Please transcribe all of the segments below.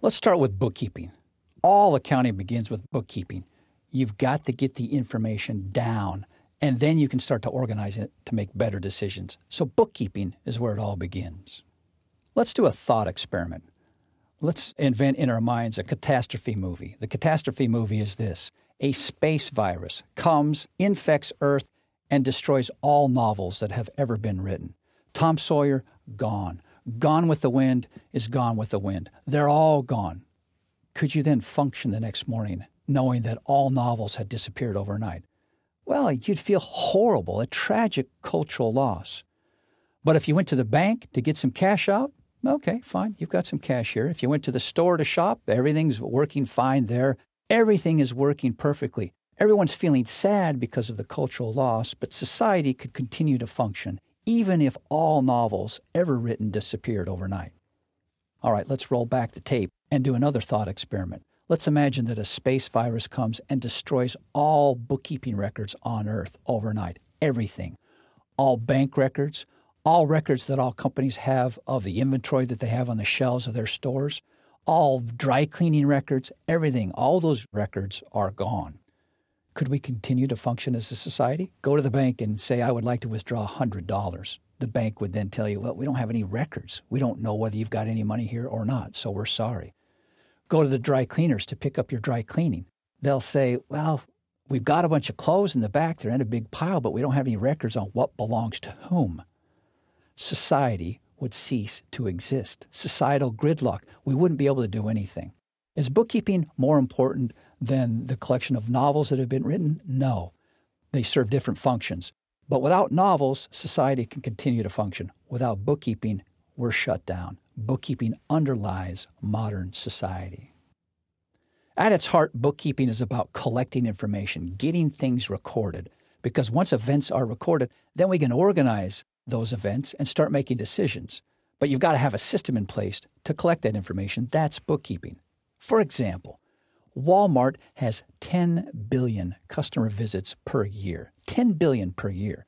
Let's start with bookkeeping. All accounting begins with bookkeeping. You've got to get the information down, and then you can start to organize it to make better decisions. So bookkeeping is where it all begins. Let's do a thought experiment. Let's invent in our minds a catastrophe movie. The catastrophe movie is this. A space virus comes, infects Earth, and destroys all novels that have ever been written. Tom Sawyer, gone. Gone with the Wind is Gone with the Wind. They're all gone. Could you then function the next morning knowing that all novels had disappeared overnight? Well, you'd feel horrible, a tragic cultural loss. But if you went to the bank to get some cash out, okay, fine, you've got some cash here. If you went to the store to shop, everything's working fine there. Everything is working perfectly. Everyone's feeling sad because of the cultural loss, but society could continue to function, even if all novels ever written disappeared overnight. All right, let's roll back the tape and do another thought experiment. Let's imagine that a space virus comes and destroys all bookkeeping records on Earth overnight. Everything. All bank records, all records that all companies have of the inventory that they have on the shelves of their stores, all dry cleaning records, everything. All those records are gone. Could we continue to function as a society? Go to the bank and say, I would like to withdraw $100. The bank would then tell you, well, we don't have any records. We don't know whether you've got any money here or not, so we're sorry. Go to the dry cleaners to pick up your dry cleaning. They'll say, well, we've got a bunch of clothes in the back. They're in a big pile, but we don't have any records on what belongs to whom. Society would cease to exist. Societal gridlock. We wouldn't be able to do anything. Is bookkeeping more important than the collection of novels that have been written? No. They serve different functions. But without novels, society can continue to function. Without bookkeeping, we're shut down. Bookkeeping underlies modern society. At its heart, bookkeeping is about collecting information, getting things recorded. Because once events are recorded, then we can organize those events and start making decisions. But you've got to have a system in place to collect that information. That's bookkeeping. For example, Walmart has 10 billion customer visits per year. 10 billion per year.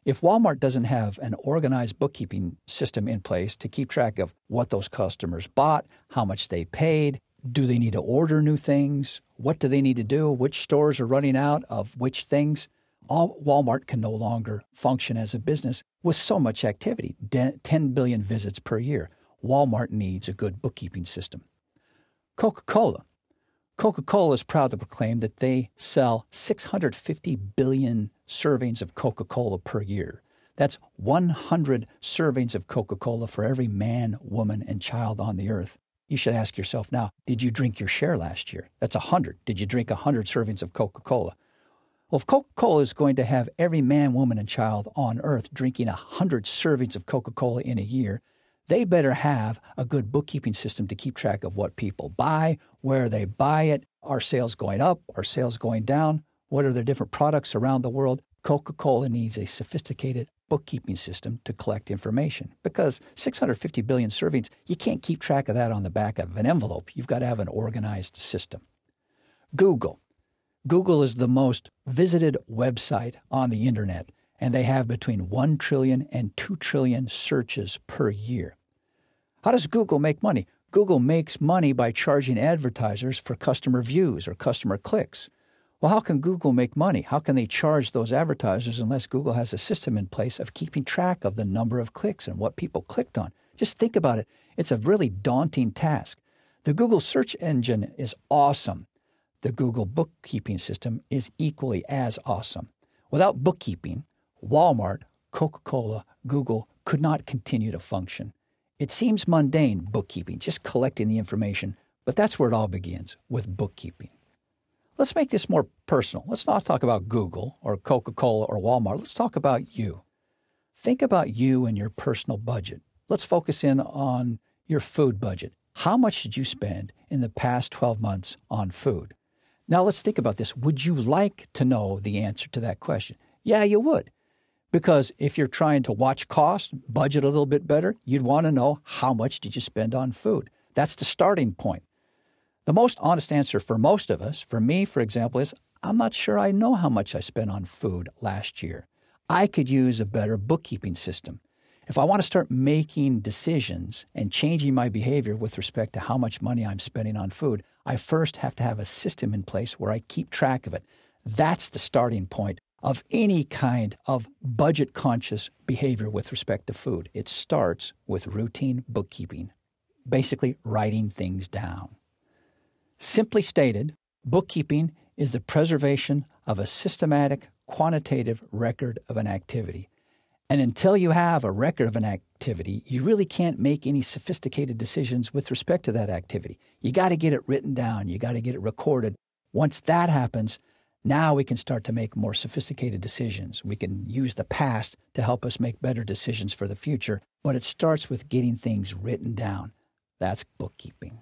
If Walmart doesn't have an organized bookkeeping system in place to keep track of what those customers bought, how much they paid, do they need to order new things, what do they need to do, which stores are running out of which things, Walmart can no longer function as a business with so much activity, 10 billion visits per year. Walmart needs a good bookkeeping system. Coca-Cola is proud to proclaim that they sell 650 billion servings of Coca-Cola per year. That's 100 servings of Coca-Cola for every man, woman, and child on the earth. You should ask yourself now, did you drink your share last year? That's 100. Did you drink 100 servings of Coca-Cola? Well, if Coca-Cola is going to have every man, woman, and child on earth drinking 100 servings of Coca-Cola in a year, they better have a good bookkeeping system to keep track of what people buy, where they buy it, are sales going up, are sales going down, what are their different products around the world. Coca-Cola needs a sophisticated bookkeeping system to collect information because 650 billion servings, you can't keep track of that on the back of an envelope. You've got to have an organized system. Google is the most visited website on the internet, and they have between 1 trillion and 2 trillion searches per year. How does Google make money? Google makes money by charging advertisers for customer views or customer clicks. Well, how can Google make money? How can they charge those advertisers unless Google has a system in place of keeping track of the number of clicks and what people clicked on? Just think about it. It's a really daunting task. The Google search engine is awesome. The Google bookkeeping system is equally as awesome. Without bookkeeping, Walmart, Coca-Cola, Google could not continue to function. It seems mundane, bookkeeping, just collecting the information, but that's where it all begins, with bookkeeping. Let's make this more personal. Let's not talk about Google or Coca-Cola or Walmart. Let's talk about you. Think about you and your personal budget. Let's focus in on your food budget. How much did you spend in the past 12 months on food? Now let's think about this. Would you like to know the answer to that question? Yeah, you would. Because if you're trying to watch costs, budget a little bit better, you'd want to know how much did you spend on food. That's the starting point. The most honest answer for most of us, for me, for example, is I'm not sure I know how much I spent on food last year. I could use a better bookkeeping system. If I want to start making decisions and changing my behavior with respect to how much money I'm spending on food, I first have to have a system in place where I keep track of it. That's the starting point of any kind of budget-conscious behavior with respect to food. It starts with routine bookkeeping, basically writing things down. Simply stated, bookkeeping is the preservation of a systematic, quantitative record of an activity. And until you have a record of an activity, you really can't make any sophisticated decisions with respect to that activity. You got to get it written down. You got to get it recorded. Once that happens, now we can start to make more sophisticated decisions. We can use the past to help us make better decisions for the future, but it starts with getting things written down. That's bookkeeping.